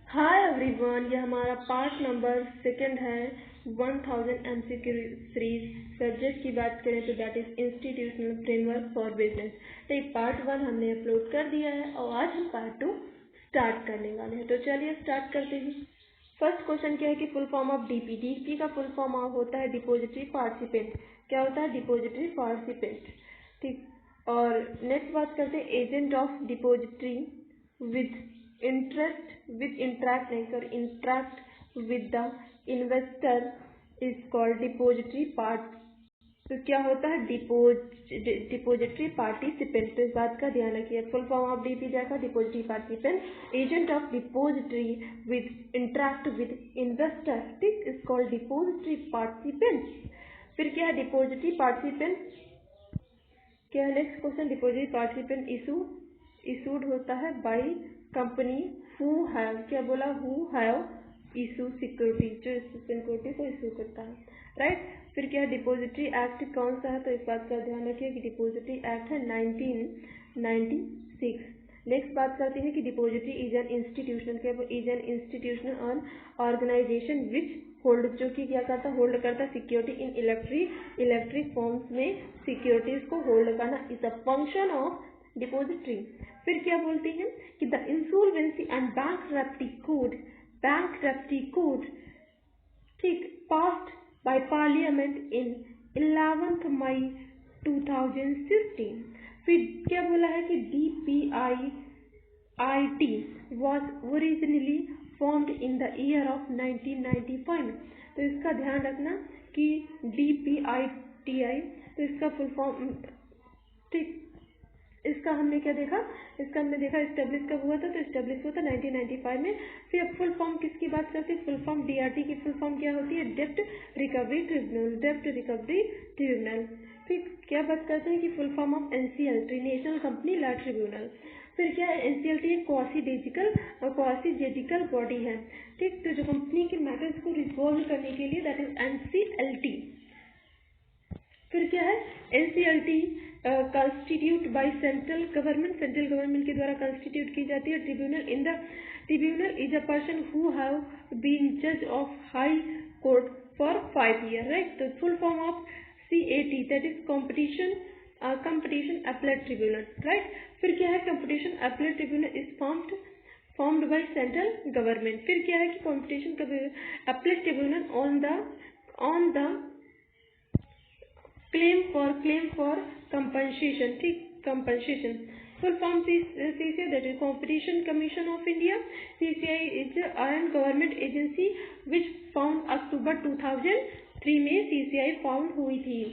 Hi everyone, ये हमारा part number second है 1000 MCQ सीरीज। सब्जेक्ट की बात करें तो that is institutional framework for business. तो पार्ट 1 हमने अपलोड कर दिया है और आज हम पार्ट 2 स्टार्ट करने वाले हैं। तो चलिए स्टार्ट करते हैं। फर्स्ट क्वेश्चन क्या है कि full form of DP. DP का फुल फॉर्म होता है डिपोजिटरी पार्टिसिपेंट। क्या होता है? Depository participant. ठीक। और नेक्स्ट बात करते हैं agent of depository with interact with the investor is called depository part. तो क्या होता है? Depository participant. तो इस बात का ध्यान रखिए। फुल फॉर्म ऑफ डीपी जाएगा depository participant, agent of depository with interact with investor, ठीक, इज कॉल्ड डिपोजिटरी पार्टिसिपेंट। फिर क्या है? डिपोजिटरी पार्टिसिपेंट क्या है? Next question, depository participant issued होता है बाय कंपनी हु हैव, क्या बोला? हु हैव इशू सिक्योरिटी, जो सिक्योरिटी को इशू करता है, राइट। फिर क्या है? डिपोजिटरी एक्ट कौन सा है? तो इस बात का ध्यान रखिए कि डिपोजिटरी एक्ट है 1996। नेक्स्ट बात करते हैं कि डिपोजिटरी इज एन इंस्टीट्यूशनल, क्या is an institutional organisation which hold, जो कि क्या करता? होल्ड करता सिक्योरिटी इन इलेक्ट्रिक फॉर्म्स में सिक्योरिटीज को होल्ड करना is a function of depository. फिर क्या बोलती हैं कि the insolvency and bankruptcy code, ठीक, passed by parliament in 11 May 2016। फिर क्या बोला है कि DPIIT was originally formed in the year of 1995। तो इसका ध्यान रखना कि DPIIT, तो इसका फुल फॉर्म, ठीक, इसका हमने क्या देखा? इसका हमने देखा एस्टेब्लिश कब हुआ था? तो एस्टेब्लिश हुआ था 1995 में। फिर फुल फॉर्म किसकी बात करते हैं? फुल फॉर्म DRT की फुल फॉर्म क्या होती है? डेब्ट रिकवरी ट्रिब्यूनल। फिर क्या बात करते हैं कि full form of NCLT, national company law tribunal. फिर क्या है? NCLT एक क्वासी जुडिकल बॉडी है, ठीक, तो जो कंपनी के मैटर्स को रिजॉल्व करने के लिए, दैट इज NCLT। फिर क्या है? NCLT constitute by central government के द्वारा कंस्टिट्यूट की जाती है। Tribunal is a person who have been जज of high court for 5 year, right. तो full form of CAT, that is competition appellate tribunal, right. फिर क्या है? Competition appellate tribunal is formed by central government. फिर क्या है कि competition appellate tribunal on the claim for compensation, ठीक, compensation. Full form CCI, that is competition commission of India. CCI is an government agency which found October 2003 में CCI found हुई थी।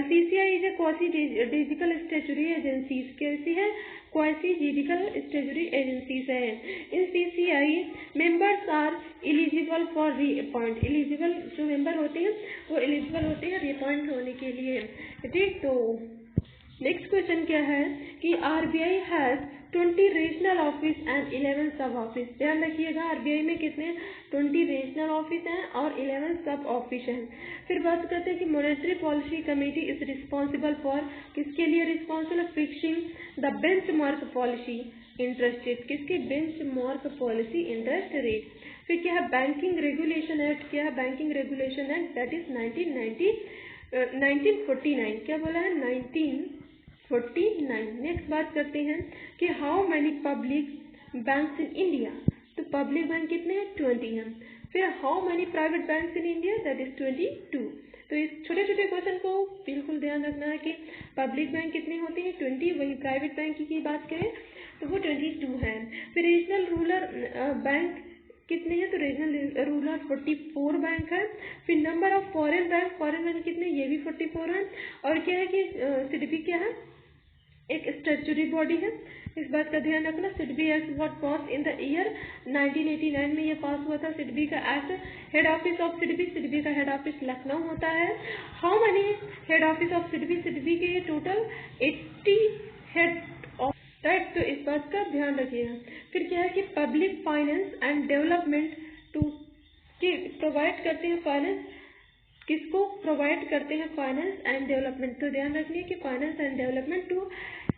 CCI is a quasi judicial statutory agencies, कैसी है? Quasi judicial statutory agencies है। इन CCI members are eligible for reappoint, eligible जो member होते हैं वो एलिजिबल होते हैं रीअपॉइंट होने के लिए, ठीक। तो नेक्स्ट क्वेश्चन क्या है कि RBI has 20 regional office and 11 सब ऑफिस। ध्यान रखिएगा, RBI में कितने? 20 रीजनल ऑफिस हैं और 11 सब ऑफिस हैं। फिर बात करते हैं कि monetary policy committee is responsible for, किसके लिए responsible? Fixing the benchmark policy interest rate, किसकी? Benchmark policy interest rate. फिर क्या है? बैंकिंग रेगुलेशन एक्ट, क्या है? Banking regulation act, that is 1949। क्या बोला है? 1949। नेक्स्ट बात करते हैं कि how many public banks in India. तो पब्लिक बैंक कितने हैं? 20 हैं। फिर how many private banks in India, that is 22। तो इस छोटे छोटे क्वेश्चन को बिल्कुल ध्यान रखना है कि पब्लिक बैंक कितनी होती है? 20, वही प्राइवेट बैंक की बात करें तो वो 22 है। फिर रीजनल रूरल बैंक कितने हैं? तो रीजनल रूरल 44 बैंक है। फिर नंबर ऑफ फॉरेन बैंक कितने? ये भी 44 है। और क्या है कि सिडबी क्या है? एक स्टैट्यूटरी बॉडी है, इस बात का ध्यान रखना। SIDBI act what pass in the year 1989 में ये पास हुआ था, सिडबी का act. Head office of SIDBI का हेड ऑफिस लखनऊ होता है। How many head office of SIDBI के टोटल 80 हेड, राइट। तो इस बात का ध्यान रखिएगा। फिर क्या है कि public finance and development to provide करते हैं फाइनेंस, किसको प्रोवाइड करते हैं? Finance and development. तो ध्यान रखिए कि finance and development to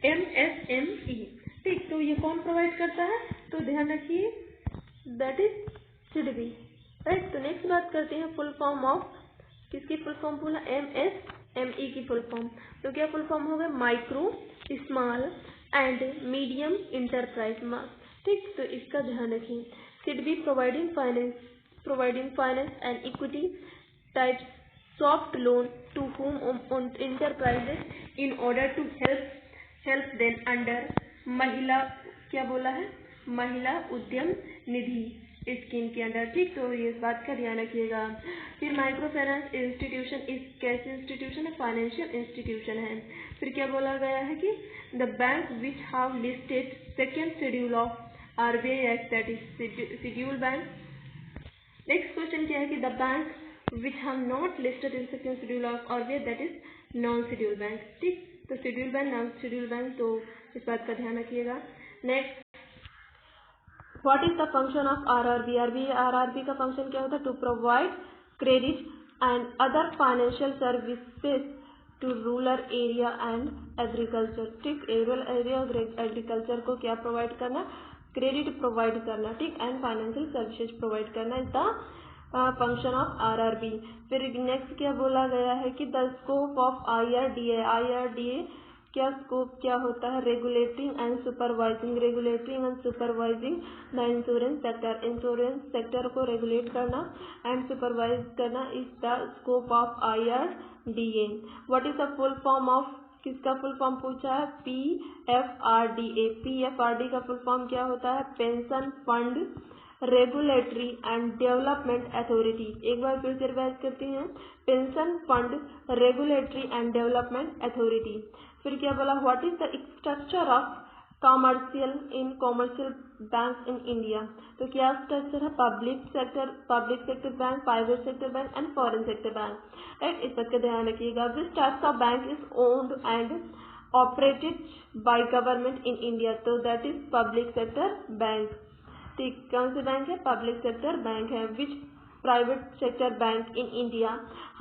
MSME, ठीक। तो ये कौन प्रोवाइड करता है? तो ध्यान रखिए दैट इज सिडबी, राइट। तो नेक्स्ट बात करते हैं फुल फॉर्म ऑफ, किसकी फुल फॉर्म बोला, MSME की फुल फॉर्म। तो क्या फुल फॉर्म होगा, micro small and medium enterprise, ठीक। तो इसका ध्यान रखें। SIDBI providing finance and equity types soft loan to home enterprises in order to help them under महिला, क्या बोला है, महिला उद्यम निधि स्कीम के अंडर, ठीक। तो ये इस बात का ध्यान रखिएगा। फिर माइक्रो फाइनेंस इंस्टीट्यूशन इस कैसे इंस्टीट्यूशन है, फाइनेंशियल इंस्टीट्यूशन है। फिर क्या बोला गया है कि the bank which have listed second schedule of RBI act, that is schedule bank. Next question क्या है कि the bank which have not listed in second schedule of RBI, that is non schedule bank, ठीक। तो schedule bank, non schedule bank, तो इस बात का ध्यान रखिएगा। Next, what is the function of RRB? RRB का फंक्शन क्या होता है, to provide credit and other financial services to rural area and agriculture, ठीक। रूरल एरिया और एग्रीकल्चर को क्या प्रोवाइड करना, क्रेडिट प्रोवाइड करना, ठीक, एंड फाइनेंशियल सर्विसेज प्रोवाइड करना is the function of RRB। फिर नेक्स्ट क्या बोला गया है कि द स्कोप ऑफ IRDA क्या स्कोप क्या होता है, regulating and supervising the insurance sector को रेगुलेट करना एंड सुपरवाइज करना is the scope of IRDA। What is the full form of, किसका फुल फॉर्म पूछा है, PFRDA का फुल फॉर्म क्या होता है, pension fund regulatory and development authority. एक बार फिर से रिवाइज करते हैं, pension fund regulatory and development authority. फिर क्या बोला, what is the structure of commercial bank in India? तो क्या स्ट्रक्चर है, public sector bank, private sector bank and foreign sector bank, right. इस बात का ध्यान रखिएगा। Which types of bank is owned and operated by government in India? तो that is public sector bank, ठीक। कौन से बैंक है, पब्लिक सेक्टर बैंक है। Which private sector bank in India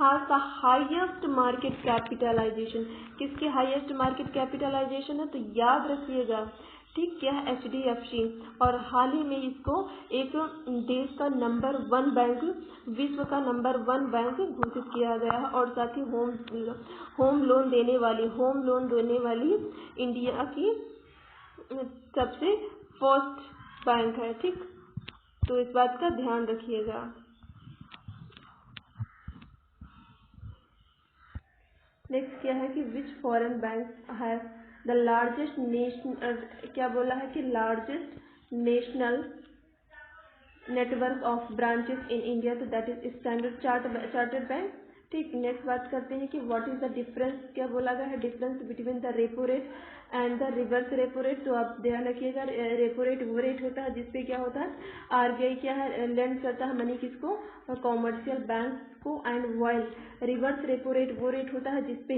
has the highest market capitalisation? किसकी highest market capitalisation है, तो याद रखिएगा, ठीक, क्या है, HDFC। और हाल ही में इसको एक देश का नंबर 1 बैंक, विश्व का नंबर 1 बैंक घोषित किया गया है। और साथ ही होम लोन देने वाली इंडिया की सबसे फर्स्ट बैंक है, ठीक। तो इस बात का ध्यान रखिएगा। नेक्स्ट क्या है कि which foreign bank has the largest national, क्या बोला है कि largest national network of branches in India, तो that is standard chartered bank, ठीक। नेक्स्ट बात करते हैं कि व्हाट इज द डिफरेंस, क्या बोला गया है, difference between the repo rate and the reverse repo rate. तो आप ध्यान रखिएगा, रेपो रेट वो रेट होता है जिसपे क्या होता है, RBI क्या है, लेंड करता है मनी किसको, कॉमर्शियल बैंक को, and while reverse repo rate वो रेट होता है जिसपे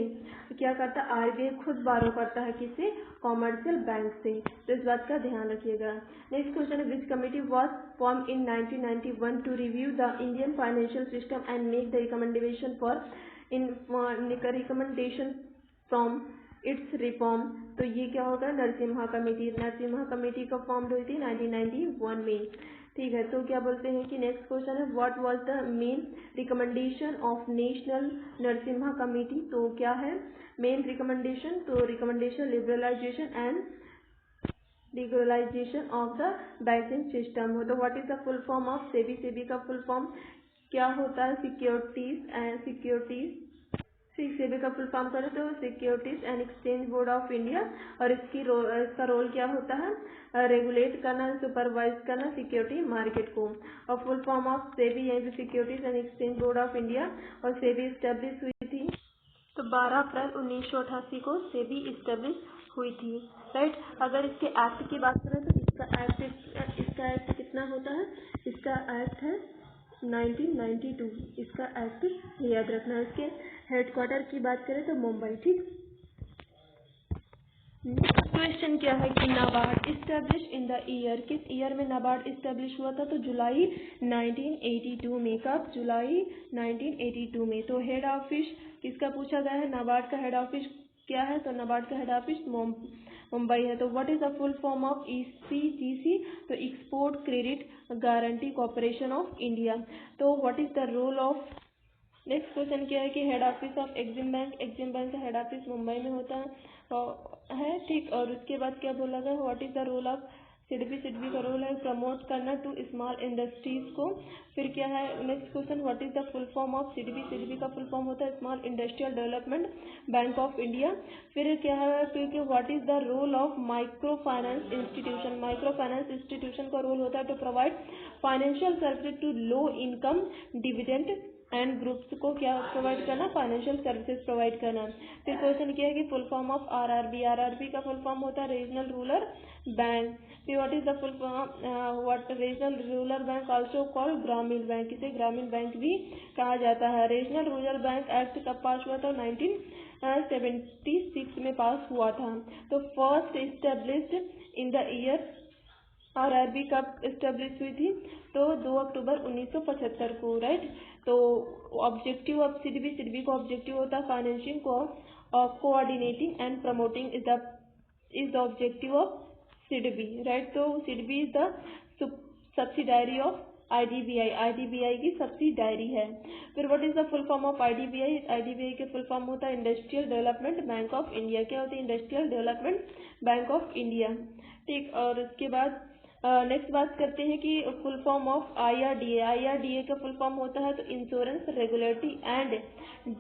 क्या करता है, RBI खुद बारो करता है किससे, कॉमर्शियल बैंक से। तो इस बात का ध्यान रखिएगा। नेक्स्ट क्वेश्चन है, which committee was form in 1991 to review the Indian financial system and make the recommendation from its reform? तो ये क्या होगा, नरसिम्हा कमेटी का फॉर्म हुई थी 1991 में, ठीक है। तो क्या बोलते हैं कि नेक्स्ट क्वेश्चन है, what was the main recommendation of national Narasimha committee? तो क्या है मेन रिकमेंडेशन, तो recommendation liberalisation of the banking system. तो what is the full form of SEBI का फुल फॉर्म क्या होता है, सेबी का फुल फॉर्म करें तो securities and exchange board of India. और इसका रोल क्या होता है, रेगुलेट करना, सुपरवाइज करना सिक्योरिटी मार्केट को। और फुल फॉर्म ऑफ सेबी यानी securities and exchange board of India, और सेबी स्टेब्लिश हुई थी तो 12 अप्रैल 1988 को सेबी स्टेब्लिश हुई थी, राइट। अगर इसके एक्ट की बात करें तो इसका एक्ट कितना होता है, इसका एक्ट है 1992, इसका एक्ट याद रखना। इसके हेडक्वार्टर की बात करें तो मुंबई, ठीक। नेक्स्ट क्वेश्चन क्या है कि NABARD establish in the year, किस ईयर में नाबार्ड इस्टेब्लिश हुआ था? तो जुलाई 1982 में। कब? जुलाई 1982 में। तो हेड ऑफिस किसका पूछा गया है, नाबार्ड का हेड ऑफिस क्या है? तो नाबार्ड का हेड ऑफिस मुंबई है। तो what is the full form of ECGC? तो export credit guarantee corporation of India. तो what is the role of, next question क्या है कि head office of EXIM bank, EXIM bank का हेड ऑफिस मुंबई में होता है, ठीक। और उसके बाद क्या बोला गया, what is the role of SIDBI? SIDBI का रोल है प्रमोट करना टू स्मॉल इंडस्ट्रीज को। फिर क्या है next question, what is the full form of SIDBI? SIDBI का फुल फॉर्म होता है small industrial development bank of India. फिर क्या है क्योंकि what is the role of micro finance institution? Micro finance institution का रोल होता है to provide financial services to low income dividend and groups को क्या प्रोवाइड करना? फाइनेंशियल सर्विसेज प्रोवाइड करना। फिर क्वेश्चन क्या है कि full form of RRB? RRB का फुल फॉर्म होता है रीजनल रूरल बैंक। फिर what is the full form, what regional rural bank also called ग्रामीण बैंक? इसे ग्रामीण बैंक भी कहा जाता है। रीजनल रूरल बैंक एक्ट कब पास हुआ था? 1976 में पास हुआ था। तो first established in the year, RRB कब एस्टेब्लिश हुई थी? तो 2 अक्टूबर 1975 को, राइट। तो ऑब्जेक्टिव ऑफ सिडबी, सिडबी का ऑब्जेक्टिव होता है financing coordinating and promoting is the objective of SIDBI, right. तो SIDBI is the subsidiary of IDBI, IDBI की सब्सिडायरी है। फिर what is the full form of IDBI? IDBI के फुल फॉर्म होता है industrial development bank of India. क्या होती है? Industrial development bank of India, ठीक। और उसके बाद नेक्स्ट बात करते हैं कि full form of IRDA। IRDA का फुल फॉर्म होता है तो insurance regulatory and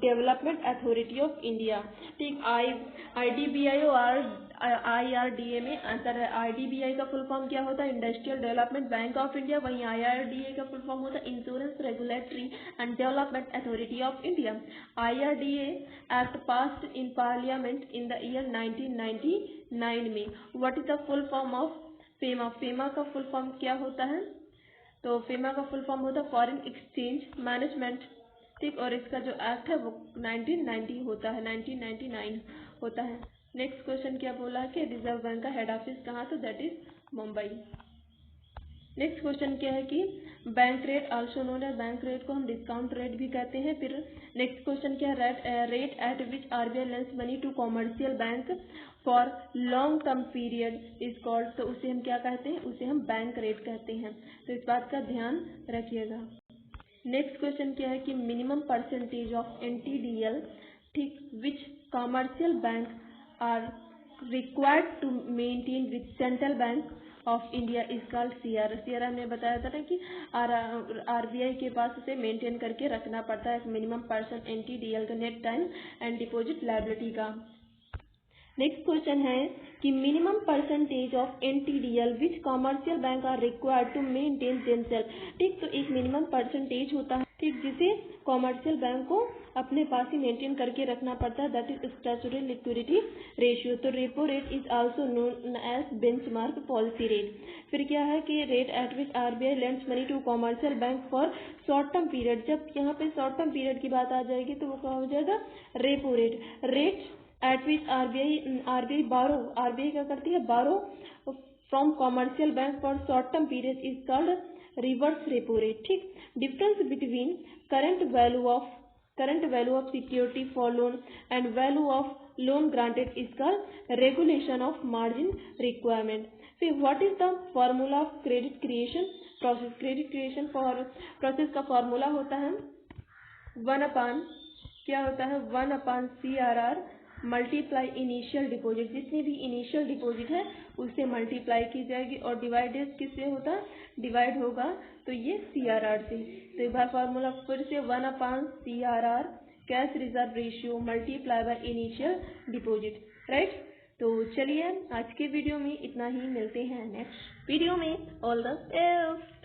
development authority of India, ठीक। IDBI और IRDA में अंतर है। IDBI का फुल फॉर्म क्या होता है? Industrial development bank of India. वहीं IRDA का फुल फॉर्म होता है insurance regulatory and development authority of India. IRDA act passed in parliament in the year 1999 में। What is the full form of FEMA? FEMA का full form क्या होता है? तो फेमा का फुल फॉर्म होता है फॉरेन एक्सचेंज मैनेजमेंट, ठीक। और इसका जो एक्ट है वो 1990 होता है, 1999 होता है। नेक्स्ट क्वेश्चन क्या बोला है कि रिजर्व बैंक का हेड ऑफिस कहाँ? तो that is Mumbai. Next question क्या है कि बैंक रेट आल्सो नोन है, बैंक रेट को हम डिस्काउंट रेट भी कहते हैं। फिर नेक्स्ट क्वेश्चन क्या है, rate at which RBI lends money to commercial bank for long term period is called? तो उसे हम क्या कहते हैं? उसे हम बैंक रेट कहते हैं। तो इस बात का ध्यान रखिएगा। नेक्स्ट क्वेश्चन क्या है कि मिनिमम परसेंटेज ऑफ NTDL, ठीक, which commercial bank are required to maintain with central bank of India is called CR। CR हमने बताया था ना कि RBI के पास उसे मेंटेन करके रखना पड़ता है मिनिमम परसेंट NTDL का, net time and deposit liability का। नेक्स्ट क्वेश्चन है कि minimum percentage of NTDL which commercial bank are required to maintain themselves, ठीक। तो एक मिनिमम परसेंटेज होता है, ठीक, जिसे कॉमर्शियल बैंक को अपने पास ही मेंटेन करके रखना पड़ता है, that is statutory liquidity ratio. तो repo rate is also known as benchmark policy rate. फिर क्या है कि rate at which RBI lends money to commercial bank for short term period. जब यहाँ पे शॉर्ट टर्म पीरियड की बात आ जाएगी तो वो क्या हो जाएगा? Repo rate. Rate at which RBI borrow, RBI क्या करती है? Borrow from commercial bank for short term period is called reverse repo rate, ठीक। Difference between current value of security for loan and value of loan granted is called regulation of margin requirement. फिर what is the formula of credit creation process? Credit creation process का formula होता है 1/, क्या होता है? 1/CRR multiply initial deposit. जितनी भी initial deposit है उससे मल्टीप्लाई की जाएगी और डिवाइडेड किससे होता है? डिवाइड होगा तो ये CRR से। तो एक बार फॉर्मूला फिर से 1/CRR cash reserve ratio multiply by initial deposit, right. तो चलिए आज के वीडियो में इतना ही, मिलते हैं नेक्स्ट वीडियो में। All the best.